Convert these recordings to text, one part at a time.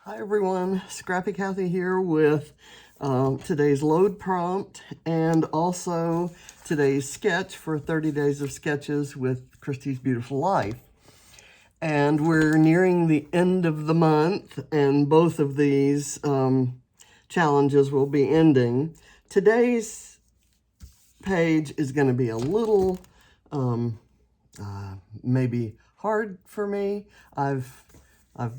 Hi everyone, Scrappy Kathy here with today's load prompt and also today's sketch for 30 Days of Sketches with Christy's Beautiful Life. And we're nearing the end of the month and both of these challenges will be ending. Today's page is going to be a little maybe hard for me. I've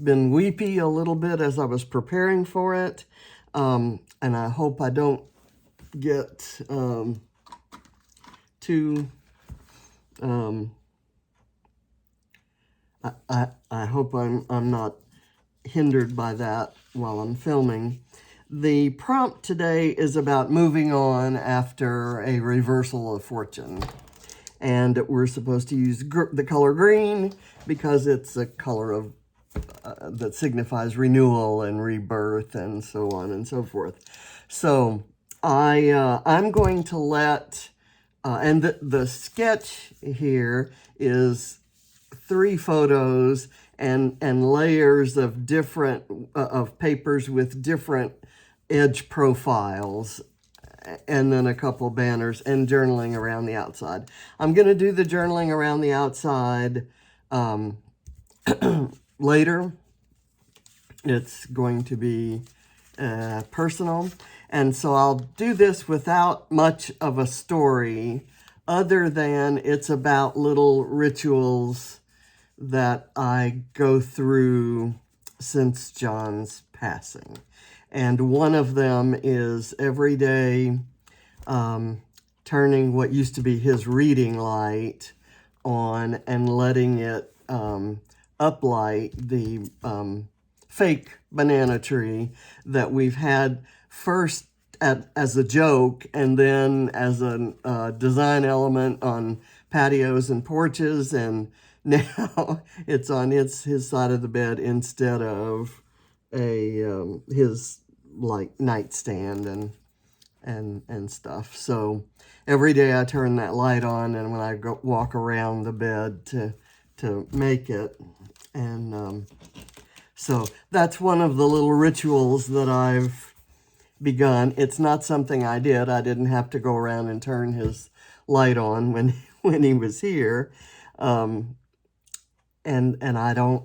been weepy a little bit as I was preparing for it, and I hope I don't get too, I hope I'm not hindered by that while I'm filming. The prompt today is about moving on after a reversal of fortune. And we're supposed to use the color green because it's a color of that signifies renewal and rebirth and so on and so forth. So I'm going to let, and the sketch here is 3 photos and layers of different, of papers with different edge profiles, and then a couple banners and journaling around the outside. I'm going to do the journaling around the outside later. It's going to be personal. And so I'll do this without much of a story other than it's about little rituals that I go through since John's passing. And one of them is every day turning what used to be his reading light on and letting it uplight the fake banana tree that we've had first as a joke and then as a design element on patios and porches, and now it's on his side of the bed instead of his like nightstand and stuff. So every day I turn that light on, and when I go walk around the bed to make it, and so that's one of the little rituals that I've begun. It's not something I did. I didn't have to go around and turn his light on when he was here, and I don't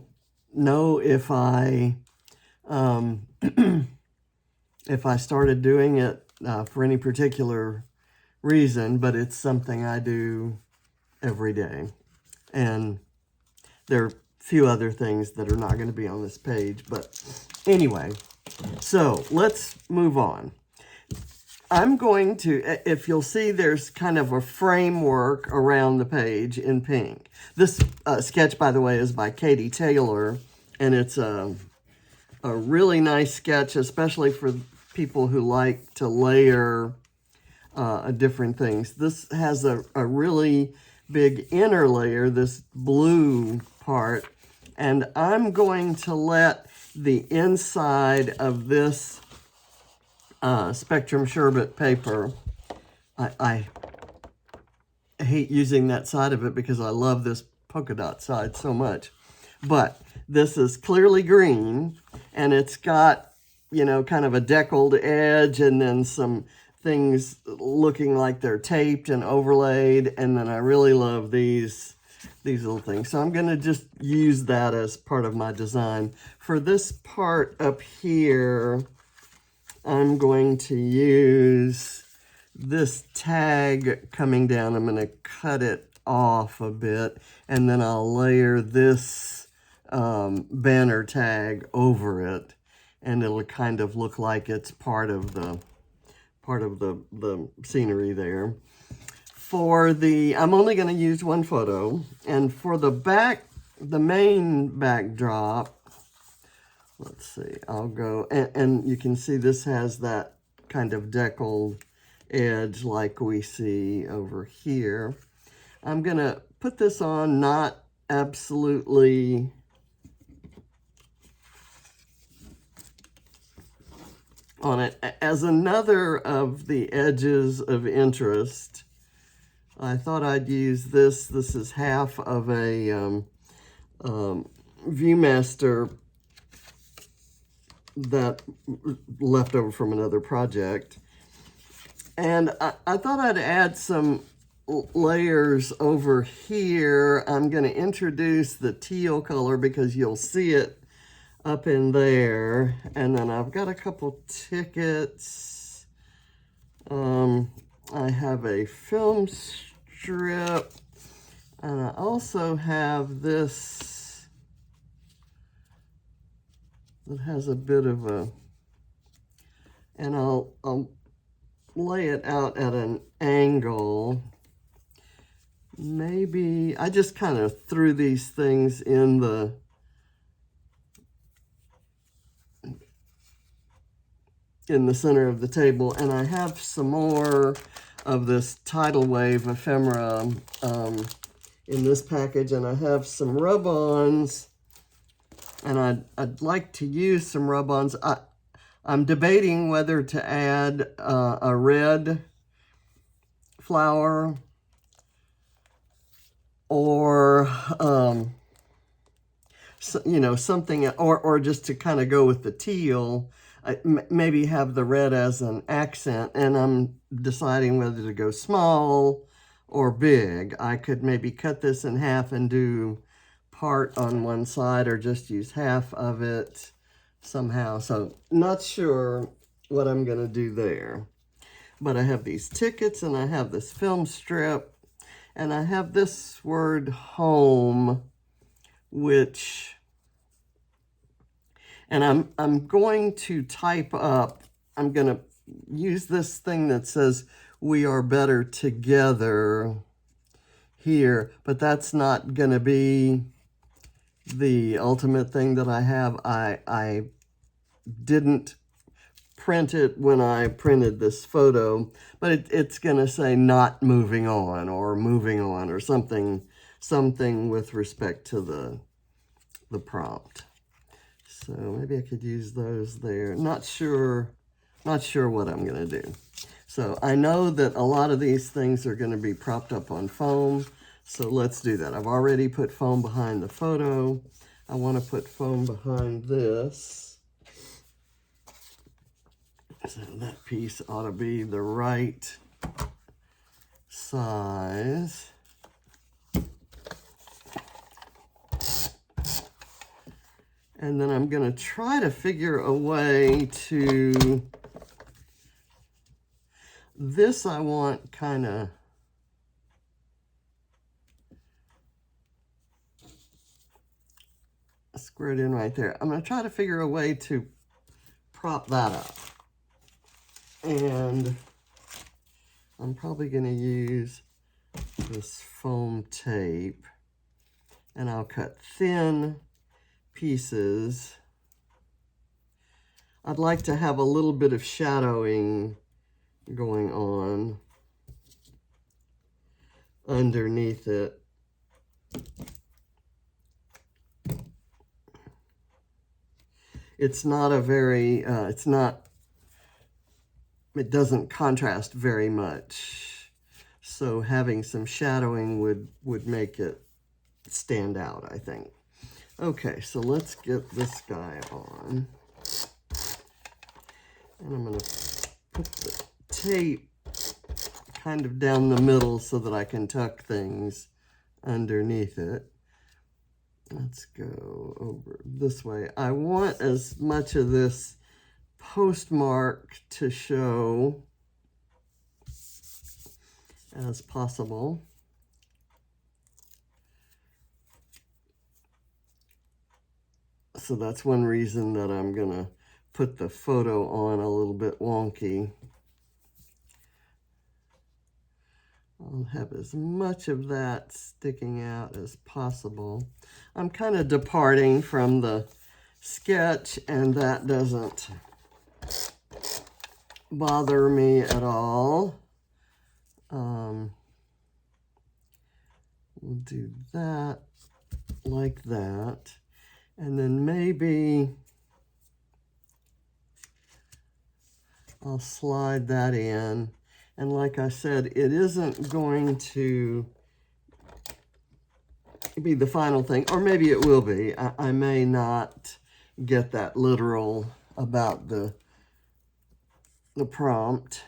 know if I if I started doing it for any particular reason, but it's something I do every day. And there are a few other things that are not going to be on this page, but anyway, so let's move on. I'm going to, if you'll see, there's kind of a framework around the page in pink. This sketch, by the way, is by Katy Taylor, and it's a really nice sketch, especially for people who like to layer different things. This has a really big inner layer, this blue part, and I'm going to let the inside of this Spectrum Sherbet paper, I hate using that side of it because I love this polka dot side so much, but this is clearly green, and it's got, you know, kind of a deckled edge and then some things looking like they're taped and overlaid, and then I really love these little things. So I'm going to just use that as part of my design. For this part up here, I'm going to use this tag coming down. I'm going to cut it off a bit, and then I'll layer this banner tag over it, and it'll kind of look like it's part of the scenery there. For the, I'm only going to use one photo, and for the back, the main backdrop, let's see, I'll go, and you can see this has that kind of deckled edge like we see over here. I'm going to put this on not absolutely on it as another of the edges of interest. I thought I'd use this. This is half of a ViewMaster that left over from another project. And I thought I'd add some layers over here. I'm going to introduce the teal color because you'll see it up in there. And then I've got a couple tickets. I have a film strip. And I also have this that has a bit of a, and I'll lay it out at an angle. Maybe I just kind of threw these things in the center of the table, and I have some more of this tidal wave ephemera in this package, and I have some rub-ons, and I'd like to use some rub-ons. I'm debating whether to add a red flower or, you know, something, or just to kind of go with the teal, maybe have the red as an accent, and I'm deciding whether to go small or big. I could maybe cut this in half and do part on one side or just use half of it somehow. So not sure what I'm going to do there. But I have these tickets and I have this film strip and I have this word home, which, and I'm going to type up, I'm going to use this thing that says we are better together here, but that's not going to be the ultimate thing that I have. I didn't print it when I printed this photo, but it's going to say not moving on or something with respect to the prompt. So maybe I could use those there. Not sure what I'm going to do. So I know that a lot of these things are going to be propped up on foam. So let's do that. I've already put foam behind the photo. I want to put foam behind this. So that piece ought to be the right size. And then I'm going to try to figure a way to, this I want kind of, squared in right there. I'm going to try to figure a way to prop that up. And I'm probably going to use this foam tape. And I'll cut thin pieces. I'd like to have a little bit of shadowing going on underneath it. It's not a very, it doesn't contrast very much. So having some shadowing would make it stand out, I think. Okay, so let's get this guy on. And I'm going to put the tape kind of down the middle so that I can tuck things underneath it. Let's go over this way. I want as much of this postmark to show as possible. So that's one reason that I'm going to put the photo on a little bit wonky. I'll have as much of that sticking out as possible. I'm kind of departing from the sketch, and that doesn't bother me at all. We'll do that like that. And then maybe I'll slide that in. And like I said, it isn't going to be the final thing, or maybe it will be. I may not get that literal about the prompt.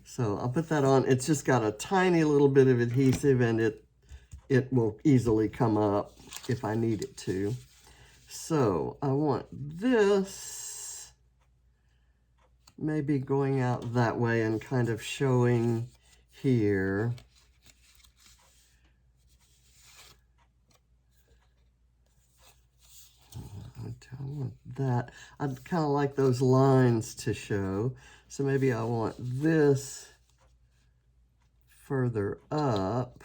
So I'll put that on. It's just got a tiny little bit of adhesive, and it will easily come up if I need it to. So I want this maybe going out that way and kind of showing here. I want that. I'd kind of like those lines to show. So maybe I want this further up.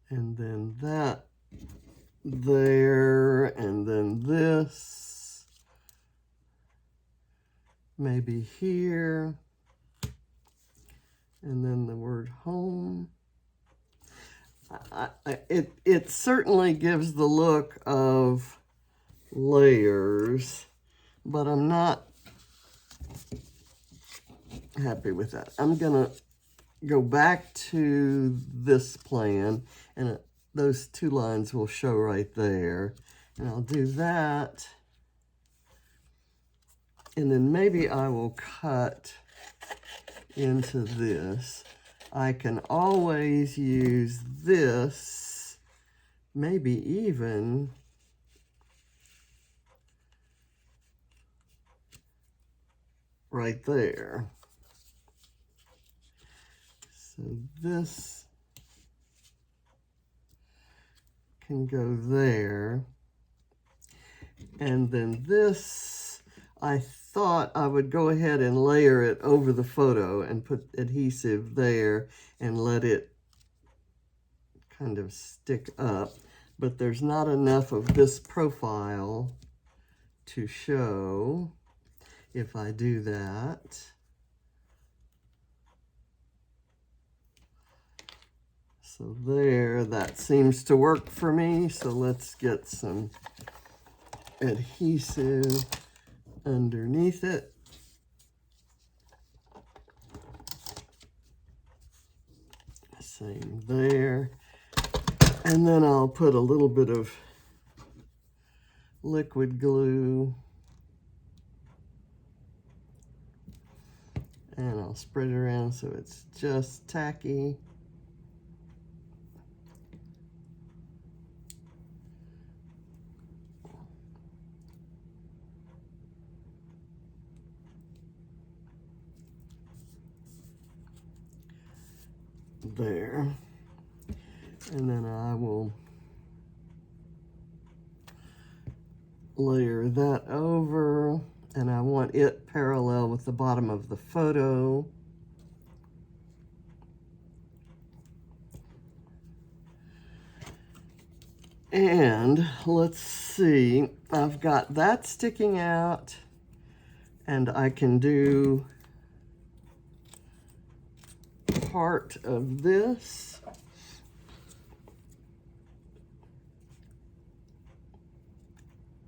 And then that there, and then this maybe here, and then the word home. It certainly gives the look of layers, but I'm not happy with that. I'm gonna go back to this plan, and those two lines will show right there. And I'll do that. And then maybe I will cut into this. I can always use this, maybe even right there. So this can go there. And then this, I thought I would go ahead and layer it over the photo and put adhesive there and let it kind of stick up. But there's not enough of this profile to show if I do that. So there, that seems to work for me. So let's get some adhesive underneath it. Same there. And then I'll put a little bit of liquid glue. And I'll spread it around so it's just tacky. There. And then I will layer that over, and I want it parallel with the bottom of the photo. And let's see, I've got that sticking out, and I can do part of this.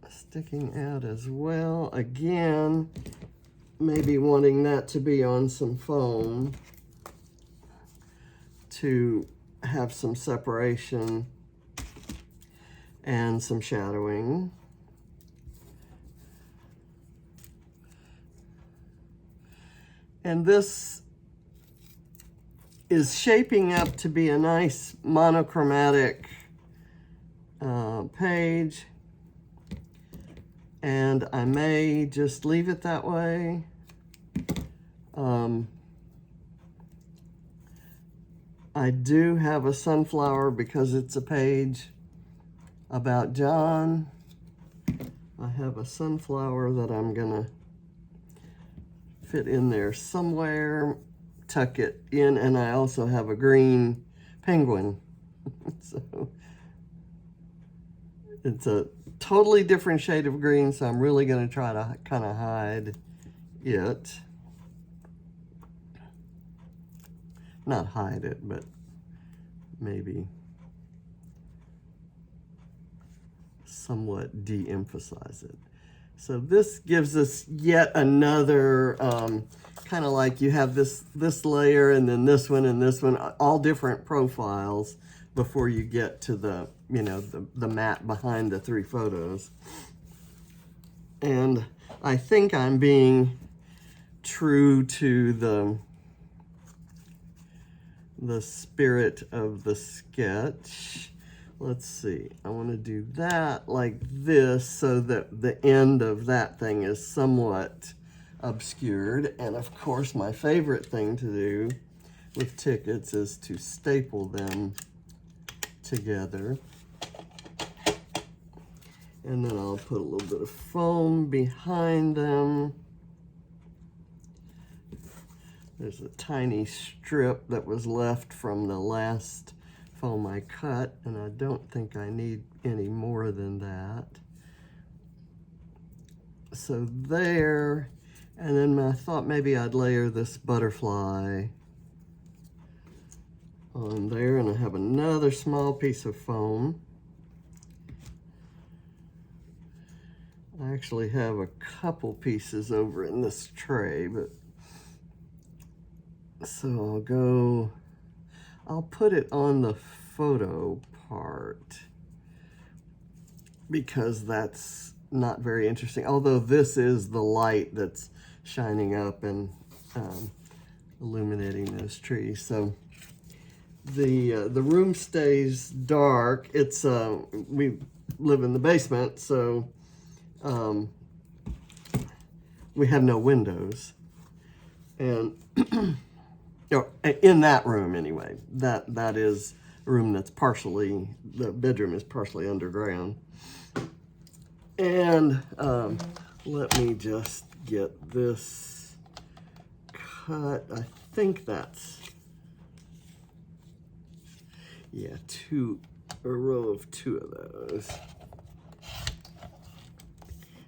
Sticking out as well. Again, maybe wanting that to be on some foam to have some separation and some shadowing. And this is shaping up to be a nice monochromatic page. And I may just leave it that way. I do have a sunflower because it's a page about John. I have a sunflower that I'm gonna fit in there somewhere, tuck it in, and I also have a green penguin. So it's a totally different shade of green, so I'm really going to try to kind of hide it. Not hide it, but maybe somewhat de-emphasize it. So this gives us yet another kind of like you have this layer and then this one and this one, all different profiles before you get to the, you know, the mat behind the 3 photos. And I think I'm being true to the spirit of the sketch. Let's see, I want to do that like this so that the end of that thing is somewhat obscured. And of course, my favorite thing to do with tickets is to staple them together. And then I'll put a little bit of foam behind them. There's a tiny strip that was left from the last foam I cut, and I don't think I need any more than that. So there, and then I thought maybe I'd layer this butterfly on there, and I have another small piece of foam. I actually have a couple pieces over in this tray, but so I'll put it on the photo part because that's not very interesting. Although this is the light that's shining up and illuminating those trees. So the room stays dark. It's we live in the basement, so we have no windows, and in that room anyway. That is a room that's partially, the bedroom is partially underground. And let me just get this cut. I think that's, yeah, a row of 2 of those.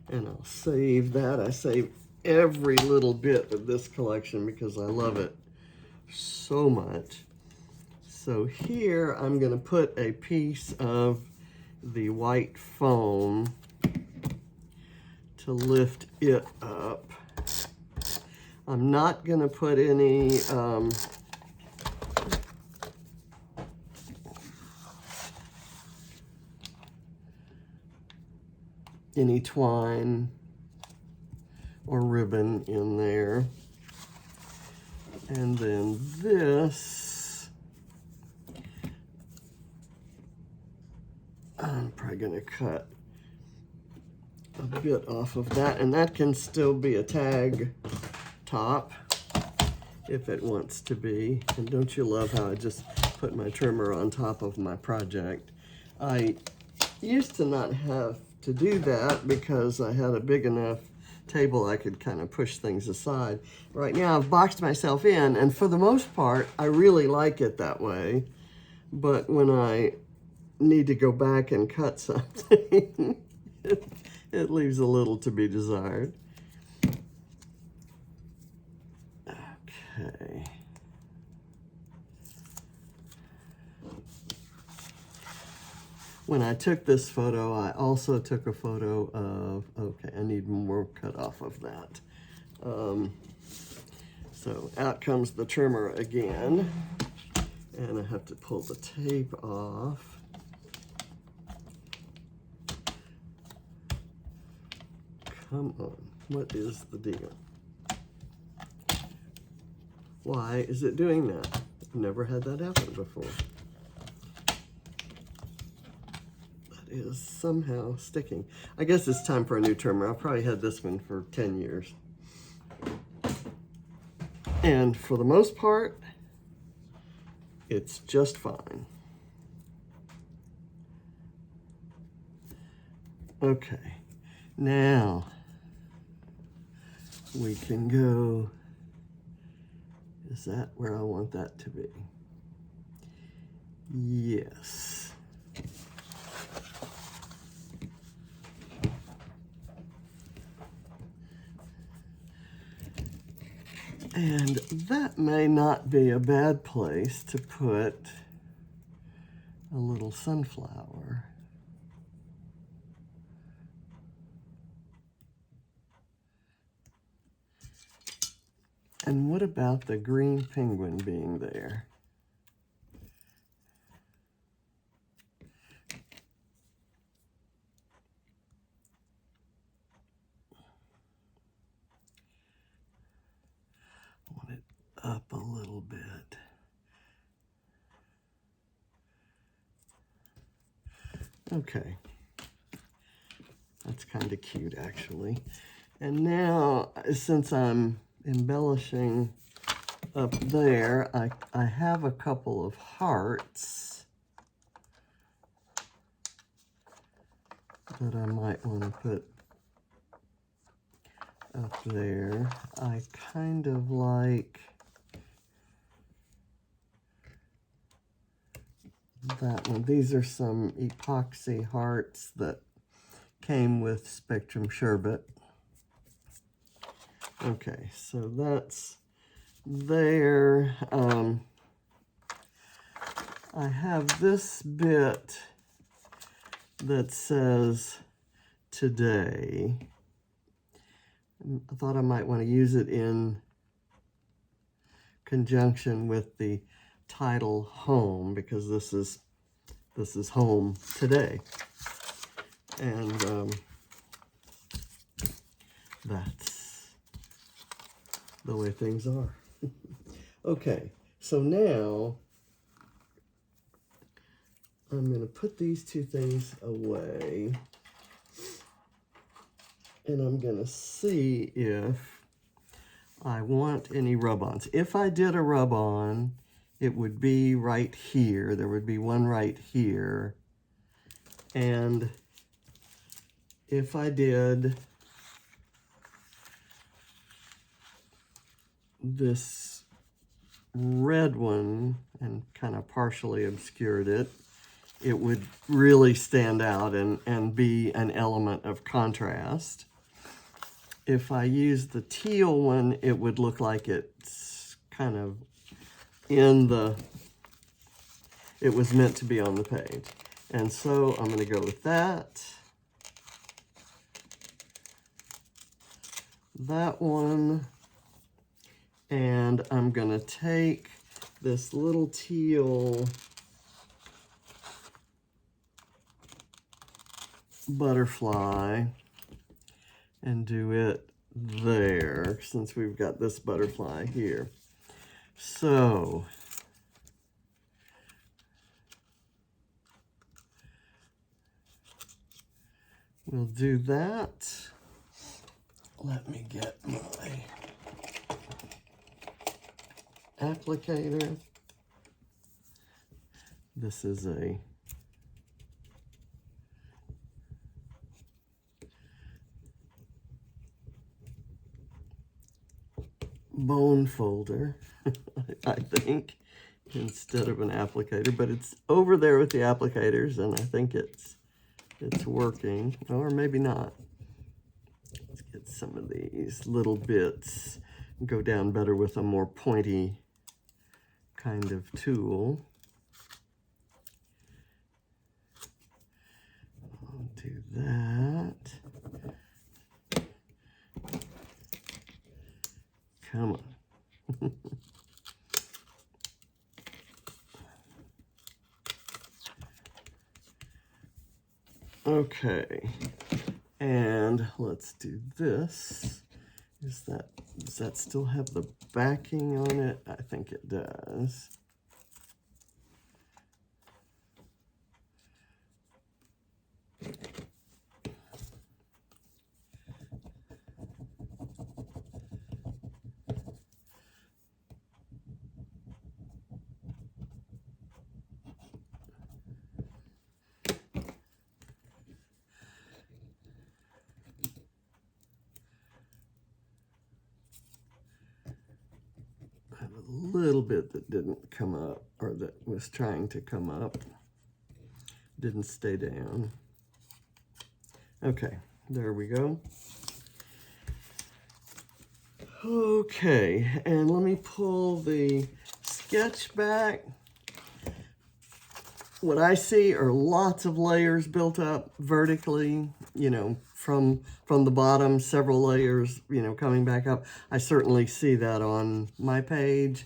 And I'll save that. I save every little bit of this collection because I love it so much. So here I'm going to put a piece of the white foam to lift it up. I'm not going to put any twine or ribbon in there. And then this, I'm probably going to cut a bit off of that, and that can still be a tag top if it wants to be. And don't you love how I just put my trimmer on top of my project? I used to not have to do that because I had a big enough table I could kind of push things aside. Right now I've boxed myself in, and for the most part I really like it that way, but when I need to go back and cut something it leaves a little to be desired. Okay. When I took this photo, I also took a photo of, okay, I need more cut off of that. So out comes the trimmer again, and I have to pull the tape off. Come on, what is the deal? Why is it doing that? I've never had that happen before. Is somehow sticking. I guess it's time for a new trimmer. I've probably had this one for 10 years. And for the most part, it's just fine. Okay, now we can go, is that where I want that to be? Yes. And that may not be a bad place to put a little sunflower. And what about the green penguin being there? I want it up a little bit. Okay. That's kind of cute, actually. And now, since I'm embellishing up there, I have a couple of hearts that I might want to put up there. I kind of like that one. These are some epoxy hearts that came with Spectrum Sherbet. Okay, so that's there. I have this bit that says today. I thought I might want to use it in conjunction with the title home, because this is home today. And that's the way things are. Okay, so now I'm going to put these two things away, and I'm going to see if I want any rub-ons. If I did a rub-on, it would be right here. There would be one right here. And if I did this red one and kind of partially obscured it, it would really stand out and be an element of contrast. If I use the teal one, it would look like it's kind of in the, it was meant to be on the page. And so I'm going to go with that. That one. And I'm going to take this little teal butterfly and do it there, since we've got this butterfly here. So we'll do that. Let me get my applicator. This is a bone folder, I think, instead of an applicator, but it's over there with the applicators, and I think it's working, or maybe not. Let's get some of these little bits, go down better with a more pointy kind of tool. I'll do that. Come on. Okay, and let's do this. Does that still have the backing on it? I think it does. Little bit that didn't come up, or that was trying to come up, didn't stay down. Okay, there we go. Okay, and let me pull the sketch back. what I see are lots of layers built up vertically, you know, from the bottom, several layers, you know, coming back up. I certainly see that on my page.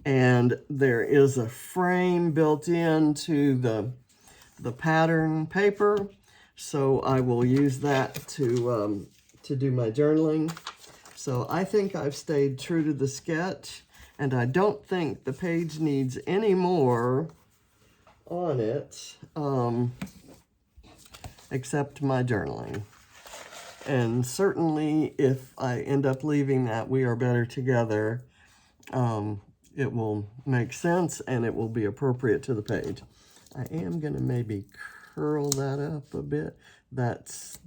And there is a frame built into the pattern paper, so I will use that to do my journaling. So I think I've stayed true to the sketch, and I don't think the page needs any more on it, except my journaling. And certainly if I end up leaving that "We Are Better Together," it will make sense and it will be appropriate to the page. I am going to maybe curl that up a bit. That's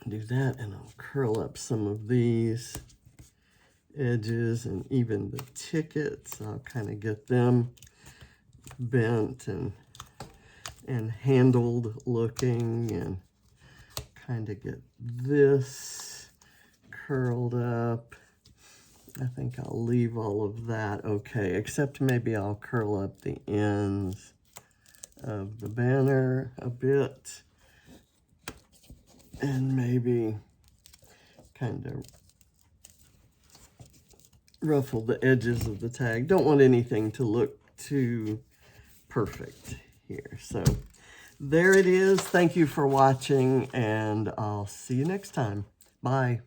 do that, and I'll curl up some of these edges and even the tickets. I'll kind of get them bent and handled looking, and kind of get this curled up. I think I'll leave all of that okay, except maybe I'll curl up the ends of the banner a bit, and maybe kind of ruffle the edges of the tag. Don't want anything to look too perfect here. So there it is. Thank you for watching, and I'll see you next time. Bye.